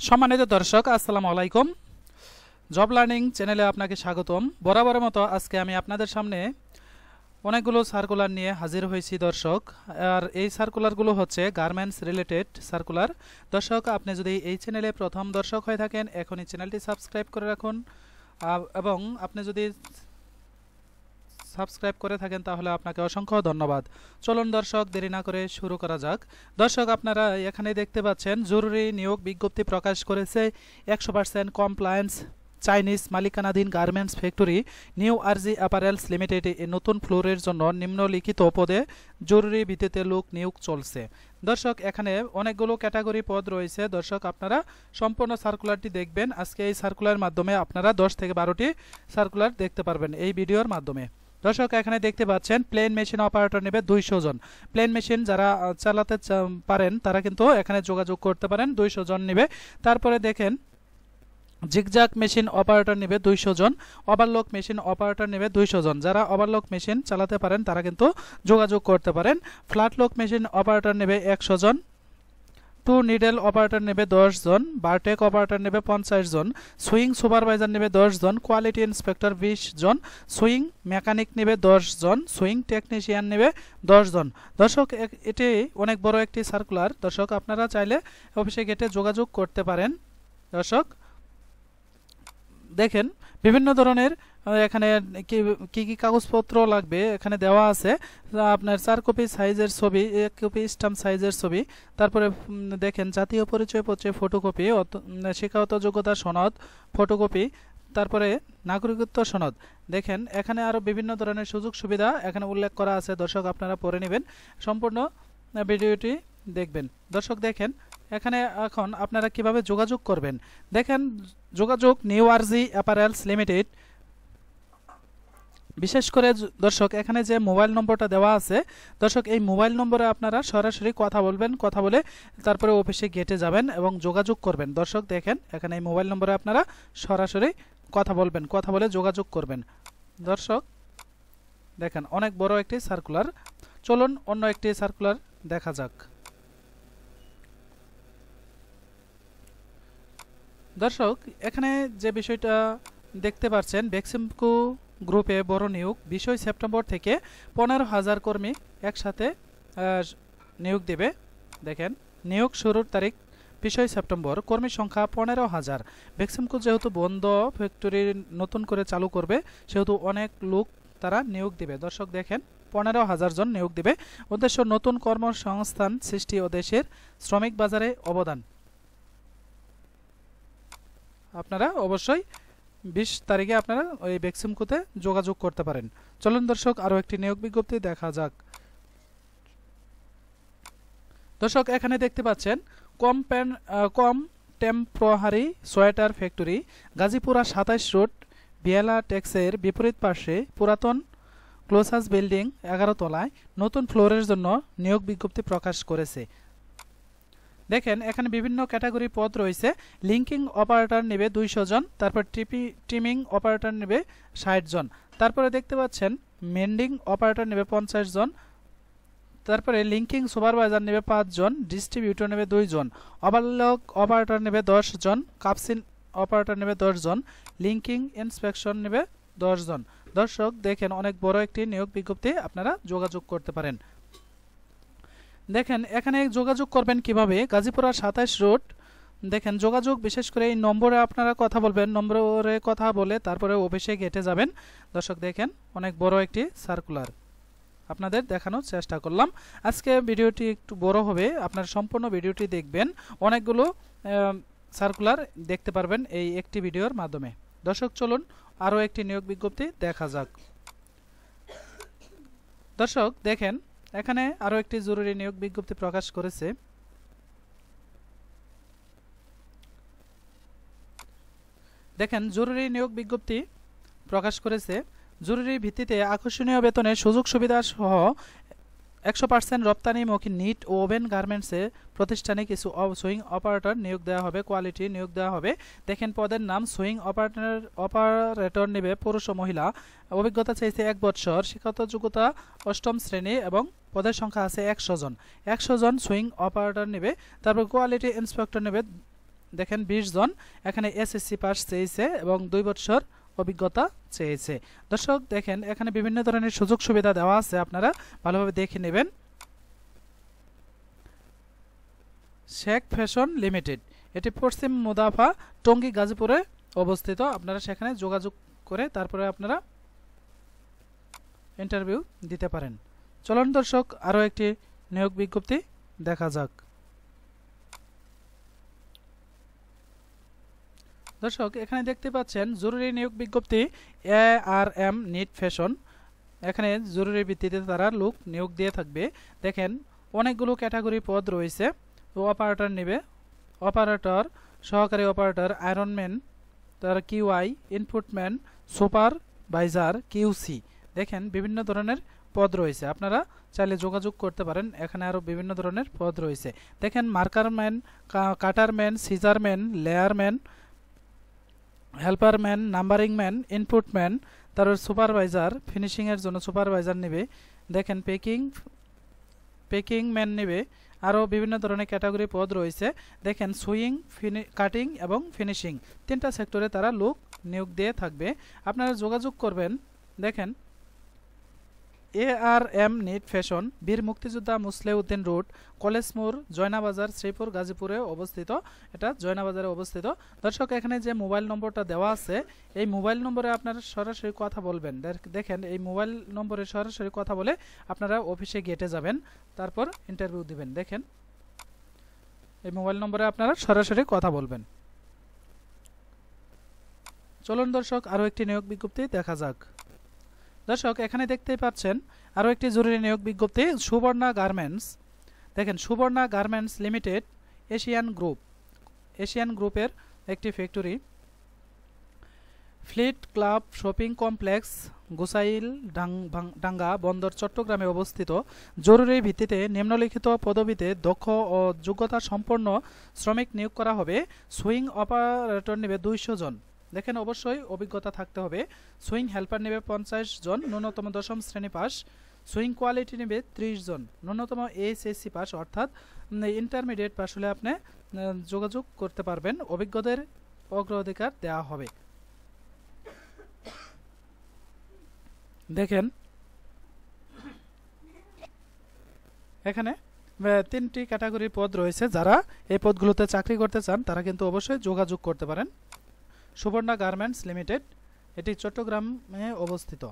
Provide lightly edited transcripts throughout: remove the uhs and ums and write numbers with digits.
সম্মানিত দর্শক আসসালামু আলাইকুম। জব লার্নিং চ্যানেলে আপনাকে স্বাগতম। বরাবরের মতো আজকে আমি আপনাদের সামনে অনেকগুলো সার্কুলার নিয়ে হাজির হয়েছি দর্শক। আর এই সার্কুলারগুলো হচ্ছে গার্মেন্টস রিলেটেড সার্কুলার। দর্শক, আপনি যদি এই চ্যানেলে প্রথম দর্শক হয়ে থাকেন এখনই চ্যানেলটি সাবস্ক্রাইব করে রাখুন, এবং আপনি যদি সাবস্ক্রাইব করে থাকেন তাহলে আপনাকে অসংখ্য ধন্যবাদ। চলুন দর্শক, দেরি না করে শুরু করা যাক। দর্শক, আপনারা এখানে দেখতে পাচ্ছেন জরুরি নিয়োগ বিজ্ঞপ্তি প্রকাশ করেছে 100% কমপ্লায়েন্স চাইনিজ মালিকানাধীন গার্মেন্টস ফ্যাক্টরি নিউ আরজি অ্যাপারেলস লিমিটেড নতুন ফ্লোরের জন্য নিম্নলিখিত পদে জরুরি ভিত্তিতে লোক নিয়োগ চলছে। দর্শক, এখানে অনেকগুলো ক্যাটাগরি পদ রয়েছে। দর্শক, আপনারা সম্পূর্ণ সার্কুলারটি দেখবেন। আজকে এই সার্কুলারের মাধ্যমে আপনারা 10 থেকে 12টি সার্কুলার দেখতে পারবেন এই ভিডিওর মাধ্যমে। দর্শক, এখানে দেখতে পাচ্ছেন প্লেন মেশিন অপারেটর নেবে 200 জন। প্লেন মেশিন যারা চালাতে পারেন তারা কিন্তু এখানে যোগাযোগ করতে পারেন, 200 জন নেবে। তারপরে দেখেন জিগজাগ মেশিন অপারেটর নেবে 200 জন। ওভারলক মেশিন অপারেটর নেবে 200 জন। যারা ওভারলক মেশিন চালাতে পারেন তারা কিন্তু যোগাযোগ করতে পারেন। ফ্ল্যাটলক মেশিন অপারেটর নেবে 100 জন। টু নিডেল অপারেটর নেবে 10 জন। বারটেক অপারেটর নেবে 50 জন। সুইং সুপারভাইজার নেবে 10 জন। কোয়ালিটি ইন্সপেক্টর 20 জন। সুইং মেকানিক নেবে 10 জন। সুইং টেকনিশিয়ান নেবে 10 জন। দর্শক, এটি অনেক বড় একটি সার্কুলার। দর্শক, আপনারা চাইলে অফিসে গেটে যোগাযোগ করতে পারেন। দর্শক, দেখেন বিভিন্ন ধরনের এখানে কি কি কাগজপত্র লাগবে এখানে দেওয়া আছে। আপনার 4 কপি সাইজের ছবি, 1 কপি স্ট্যাম্প সাইজের ছবি, তারপরে দেখেন জাতীয় পরিচয়পত্রের ফটোকপি, শিক্ষাগত যোগ্যতা সনদ ফটোকপি, তারপরে নাগরিকত্ব সনদ। দেখেন এখানে আরও বিভিন্ন ধরনের সুযোগ সুবিধা এখানে উল্লেখ করা আছে। দর্শক, আপনারা পড়ে নেবেন, সম্পূর্ণ ভিডিওটি দেখবেন। দর্শক, দেখেন এখানে এখন আপনারা কিভাবে যোগাযোগ করবেন। দেখেন যোগাযোগ নিউ আরজি অ্যাপারেলস লিমিটেড। বিশেষ করে দর্শক এখানে যে মোবাইল নম্বরটা দেওয়া আছে, দর্শক এই মোবাইল নম্বরে আপনারা সরাসরি কথা বলবেন, কথা বলে তারপরে অফিসে গেটে যাবেন এবং যোগাযোগ করবেন। দর্শক, দেখেন এখানে এই মোবাইল নম্বরে আপনারা সরাসরি কথা বলবেন, কথা বলে যোগাযোগ করবেন। দর্শক, দেখেন অনেক বড় একটি সার্কুলার। চলুন অন্য একটি সার্কুলার দেখা যাক। দর্শক, এখানে যে বিষয়টা দেখতে পাচ্ছেন বেক্সিমকো গ্রুপে বড় নিয়োগ, বিষয় সেপ্টেম্বর থেকে 15,000 কর্মী একসাথে নিয়োগ দেবে। দেখেন নিয়োগ শুরুর তারিখ বিষয় সেপ্টেম্বর, কর্মী সংখ্যা 15,000। বেক্সিমকো যেহেতু বন্ধ ফ্যাক্টরি নতুন করে চালু করবে সেহেতু অনেক লোক তারা নিয়োগ দেবে। দর্শক, দেখেন 15,000 জন নিয়োগ দেবে। উদ্দেশ্য নতুন কর্মসংস্থান সৃষ্টি ও দেশের শ্রমিক বাজারে অবদান। আপনারা অবশ্যই 20 তারিখে আপনারা ওই বেক্সিমকোতে যোগাযোগ করতে পারেন। চলুন দর্শক, আরও একটি নিয়োগ বিজ্ঞপ্তি দেখা যাক। দর্শক, এখানে দেখতে পাচ্ছেন contemporary sweater factory Gazipura 27 road বিয়ালা ট্যাক্সের বিপরীত পাশে পুরাতন ক্লোসাস বিল্ডিং 11 তলায় নতুন ফ্লোরের জন্য নিয়োগ বিজ্ঞপ্তি প্রকাশ করেছে। দেখেন এখানে বিভিন্ন ক্যাটাগরি পদ রয়েছে। লিঙ্কিং অপারেটর নেবে 200 জন। তারপর ট্রিমিং অপারেটর নেবে 60 জন। তারপরে দেখতে পাচ্ছেন মেন্ডিং অপারেটর নেবে 50 জন। তারপরে লিঙ্কিং সুপারভাইজার নেবে 5 জন। ডিস্ট্রিবিউটর নেবে 2 জন। ওভারলক অপারেটর নেবে 10 জন। কাপসিন অপারেটর নেবে 10 জন। লিঙ্কিং ইন্সপেকশন নেবে 10 জন। দর্শক, দেখেন অনেক বড় একটি নিয়োগ বিজ্ঞপ্তি, আপনারা যোগাযোগ করতে পারেন। দেখেন এখানে যোগাযোগ করবেন কিভাবে। গাজীপুরা 27 রোড। দেখেন যোগাযোগ বিশেষ করে এই নম্বরে আপনারা কথা বলবেন, নম্বরে কথা বলে তারপরে অফিসে গেটে যাবেন। দর্শক, দেখেন অনেক বড় একটি সার্কুলার আপনাদের দেখানোর চেষ্টা করলাম। আজকে ভিডিওটি একটু বড় হবে, আপনারা সম্পূর্ণ ভিডিওটি দেখবেন। অনেকগুলো সার্কুলার দেখতে পারবেন এই একটি ভিডিওর মাধ্যমে। দর্শক, চলুন আরও একটি নিয়োগ বিজ্ঞপ্তি দেখা যাক। দর্শক, দেখেন এখানে আরও একটি জরুরি নিয়োগ বিজ্ঞপ্তি প্রকাশ করেছে। দেখেন জরুরি নিয়োগ বিজ্ঞপ্তি প্রকাশ করেছে। জরুরি ভিত্তিতে আকর্ষণীয় বেতনের সুযোগ সুবিধা সহ 100% রপ্তানিমুখী নিট ও ওভেন গার্মেন্টসে প্রতিষ্ঠানে কিছু সুইং অপারেটর নিয়োগ দেওয়া হবে, কোয়ালিটি নিয়োগ দেওয়া হবে। দেখেন পদের নাম সুইং অপারেটর নেবে পুরুষ ও মহিলা। অভিজ্ঞতা চাইছে 1 বছর। শিক্ষাগত যোগ্যতা 8ম শ্রেণী এবং পদের সংখ্যা আছে 100 জন। 100 জন সুইং অপারেটর নেবে। তারপর কোয়ালিটি ইন্সপেক্টর নেবে দেখেন 20 জন এখানে এসএসসি পাস চেয়েছে এবং 2 বছর অভিজ্ঞতা চেয়েছে। দর্শক দেখেন এখানে বিভিন্ন ধরনের সুযোগ সুবিধা দেওয়া আছে, আপনারা ভালোভাবে দেখে নেবেন। শেখ ফ্যাশন লিমিটেড, এটি পশ্চিম মুদাফা টঙ্গী গাজীপুরে অবস্থিত। আপনারা সেখানে যোগাযোগ করে তারপরে আপনারা ইন্টারভিউ দিতে পারেন। চলুন দর্শক আরও একটি নিয়োগ বিজ্ঞপ্তি দেখা যাক। দর্শক এখানে দেখতে পাচ্ছেন জরুরি নিয়োগ বিজ্ঞপ্তি ARM নিট ফ্যাশন। এখানে জরুরি ভিত্তিতে তারা লোক নিয়োগ দিয়ে থাকবে। দেখেন অনেকগুলো ক্যাটাগরি পদ রয়েছে। তো অপারেটর নেবে, অপারেটর, সহকারী অপারেটর, আয়রনম্যান, তার QI, ইনপুটম্যান, সুপারভাইজার, QC। দেখেন বিভিন্ন ধরনের পদ রয়েছে, আপনারা চাইলে যোগাযোগ করতে পারেন। এখানে আরও বিভিন্ন ধরনের পদ রয়েছে। দেখেন মার্কারম্যান, কাটারম্যান, সিজারম্যান, লেয়ারম্যান, হেল্পারম্যান, নাম্বারিংম্যান, ইনপুটম্যান, তারপর সুপারভাইজার, ফিনিশিংয়ের জন্য সুপারভাইজার নেবে। দেখেন পেকিং ম্যান নেবে। আরও বিভিন্ন ধরনের ক্যাটাগরি পদ রয়েছে। দেখেন সুইং, কাটিং এবং ফিনিশিং, 3টা সেক্টরে তারা লোক নিয়োগ দিয়ে থাকবে। আপনারা যোগাযোগ করবেন। দেখেন ARM নিট ফ্যাশন, বীর মুক্তিযোদ্ধা মুসলেউদ্দিন রোড, কলেজ মোড়, জয়নাবাজার, শ্রীপুর, গাজীপুরে অবস্থিত। এটা জয়নাবাজারে অবস্থিত। দর্শক এখানে যে মোবাইল নম্বরটা দেওয়া আছে, এই মোবাইল নম্বরে আপনারা সরাসরি কথা বলবেন। দেখেন এই মোবাইল নম্বরে সরাসরি কথা বলে আপনারা অফিসে গেটে যাবেন, তারপর ইন্টারভিউ দিবেন। দেখেন এই মোবাইল নম্বরে আপনারা সরাসরি কথা বলবেন। চলুন দর্শক আরও একটি নিয়োগ বিজ্ঞপ্তি দেখা যাক। দর্শক এখানে দেখতেই পাচ্ছেন আরও একটি জরুরি নিয়োগ বিজ্ঞপ্তি সুবর্ণা গার্মেন্টস। দেখেন সুবর্ণা গার্মেন্টস লিমিটেড এশিয়ান গ্রুপের একটি factory, fleet club shopping complex, Gosaildanga বন্দর, চট্টগ্রামে অবস্থিত। জরুরি ভিত্তিতে নিম্নলিখিত পদবিতে দক্ষ ও যোগ্যতা সম্পন্ন শ্রমিক নিয়োগ করা হবে। সুইং অপারেটর নেবে 200 জন। দেখেন অবশ্যই অভিজ্ঞতা থাকতে হবে। সুইং হেল্পার নেবে 50 জন, ন্যূনতম 10ম শ্রেণী পাস। সুইং কোয়ালিটি নেবে 30 জন, ন্যূনতম HSC পাস অর্থাৎ ইন্টারমিডিয়েট পাস হলে আপনি যোগাযোগ করতে পারবেন। অভিজ্ঞদের অগ্রাধিকার দেওয়া হবে। দেখেন এখানে 3টি ক্যাটাগরির পদ রয়েছে। যারা এই পদগুলোতে চাকরি করতে চান তারা কিন্তু অবশ্যই যোগাযোগ করতে পারেন। সুবর্ণা গার্মেন্টস লিমিটেড, এটি চট্টগ্রামে অবস্থিত।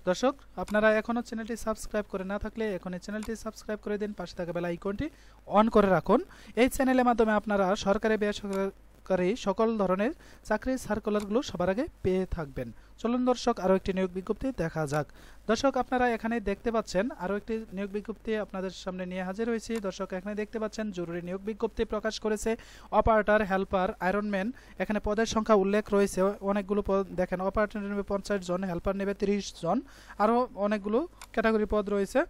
দর্শক আপনারা এখনও চ্যানেলটি সাবস্ক্রাইব করে না থাকলে এখনই চ্যানেলটি সাবস্ক্রাইব করে দিন, পাশে থাকা বেল আইকনটি অন করে রাখুন। এই চ্যানেলের মাধ্যমে আপনারা সরকারি বেসরকারি সকল ধরনের চাকরির সার্কুলারগুলো সবার আগে পেয়ে থাকবেন। চলুন দর্শক আরও একটি নিয়োগ বিজ্ঞপ্তি দেখা যাক। দর্শক আপনারা এখানে দেখতে পাচ্ছেন আরও একটি নিয়োগ বিজ্ঞপ্তি আপনাদের সামনে নিয়ে হাজির হয়েছি। দর্শক এখানে দেখতে পাচ্ছেন জরুরি নিয়োগ বিজ্ঞপ্তি প্রকাশ করেছে অপারেটর, হেল্পার, আয়রনম্যান। এখানে পদের সংখ্যা উল্লেখ রয়েছে অনেকগুলো পদ। দেখেন অপারেটর নেবে 50 জন, হেল্পার নেবে 30 জন, আরও অনেকগুলো ক্যাটাগরি পদ রয়েছে।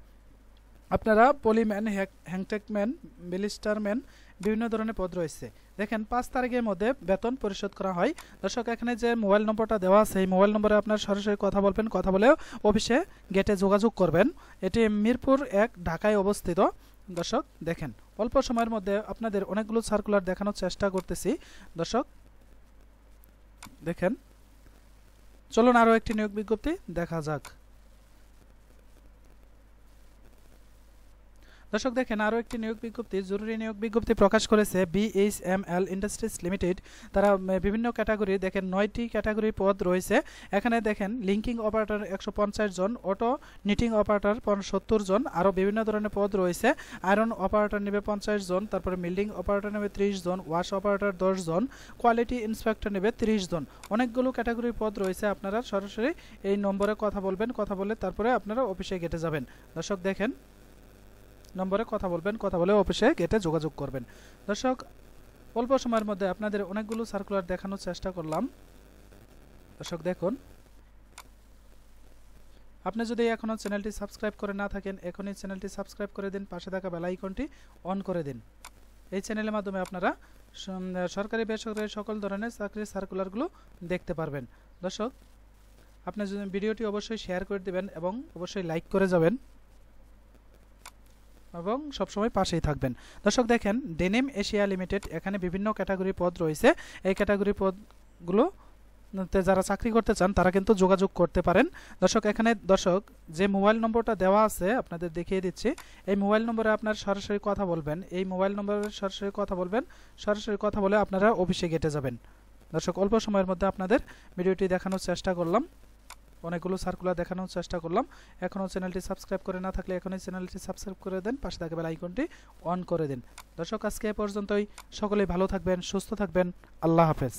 আপনারা পলিম্যান, হ্যাংটেকম্যান, ব্যালিস্টারম্যান, বিভিন্ন ধরনের পদ রয়েছে। দেখেন 5 তারিখের মধ্যে বেতন পরিশোধ করা হয়। দর্শক এখানে যে মোবাইল নম্বরটা দেওয়া আছে এই মোবাইল নম্বরে আপনার সরাসরি কথা বলবেন, কথা বলে অফিসে গেটে যোগাযোগ করবেন। এটি মিরপুর 1 ঢাকায় অবস্থিত। দর্শক দেখেন অল্প সময়ের মধ্যে আপনাদের অনেকগুলো সার্কুলার দেখানোর চেষ্টা করতেছি। দর্শক দেখেন চলুন আরও একটি নিয়োগ বিজ্ঞপ্তি দেখা যাক। দর্শক দেখেন আরও একটি নিয়োগ বিজ্ঞপ্তি, জরুরি নিয়োগ বিজ্ঞপ্তি প্রকাশ করেছে BHML ইন্ডাস্ট্রিজ লিমিটেড। তারা বিভিন্ন ক্যাটাগরি, দেখেন 9টি ক্যাটাগরি পদ রয়েছে। এখানে দেখেন লিঙ্কিং অপারেটর 150 জন, অটো নিটিং অপারেটর 70 জন, আরও বিভিন্ন ধরনের পদ রয়েছে। আয়রন অপারেটর নেবে 50 জন, তারপরে মিল্ডিং অপারেটর নেবে 30 জন, ওয়াশ অপারেটর 10 জন, কোয়ালিটি ইন্সপেক্টর নেবে 30 জন। অনেকগুলো ক্যাটাগরি পদ রয়েছে। আপনারা সরাসরি এই নম্বরে কথা বলবেন, কথা বলে তারপরে আপনারা অফিসে গেটে যাবেন। দর্শক দেখেন নম্বরে কথা বলবেন, কথা বলে অফিসে গেটে যোগাযোগ করবেন। দর্শক অল্প সময়ের মধ্যে আপনাদের অনেকগুলো সার্কুলার দেখানোর চেষ্টা করলাম। দর্শক দেখুন আপনি যদি এখনও চ্যানেলটি সাবস্ক্রাইব করে না থাকেন এখনই চ্যানেলটি সাবস্ক্রাইব করে দিন, পাশে থাকা বেল আইকনটি অন করে দিন। এই চ্যানেলের মাধ্যমে আপনারা সরকারি বেসরকারি সকল ধরনের চাকরির সার্কুলারগুলো দেখতে পারবেন। দর্শক আপনি যদি ভিডিওটি অবশ্যই শেয়ার করে দেবেন এবং অবশ্যই লাইক করে যাবেন। এবং সবসময় পাশেই থাকবেন। দর্শক দেখেন ডেনিম এশিয়া লিমিটেড, এখানে বিভিন্ন ক্যাটাগরি পদ রয়েছে। এই ক্যাটাগরি পদগুলো যারা চাকরি করতে চান তারা কিন্তু যোগাযোগ করতে পারেন। দর্শক এখানে যে মোবাইল নম্বরটা দেওয়া আছে আপনাদের দেখিয়ে দিচ্ছি। এই মোবাইল নম্বরে আপনার সরাসরি কথা বলবেন, এই মোবাইল নম্বরে সরাসরি কথা বলবেন, সরাসরি কথা বলে আপনারা অফিসে গেটে যাবেন। দর্শক অল্প সময়ের মধ্যে আপনাদের ভিডিওটি দেখানোর চেষ্টা করলাম, অনেকগুলো সার্কুলার দেখানোর চেষ্টা করলাম। এখনও চ্যানেলটি সাবস্ক্রাইব করে না থাকলে এখনই চ্যানেলটি সাবস্ক্রাইব করে দেন, পাশে থাকা বেল আইকনটি অন করে দিন। দর্শক আজকে এ পর্যন্তই, সকলেই ভালো থাকবেন, সুস্থ থাকবেন, আল্লাহ হাফেজ।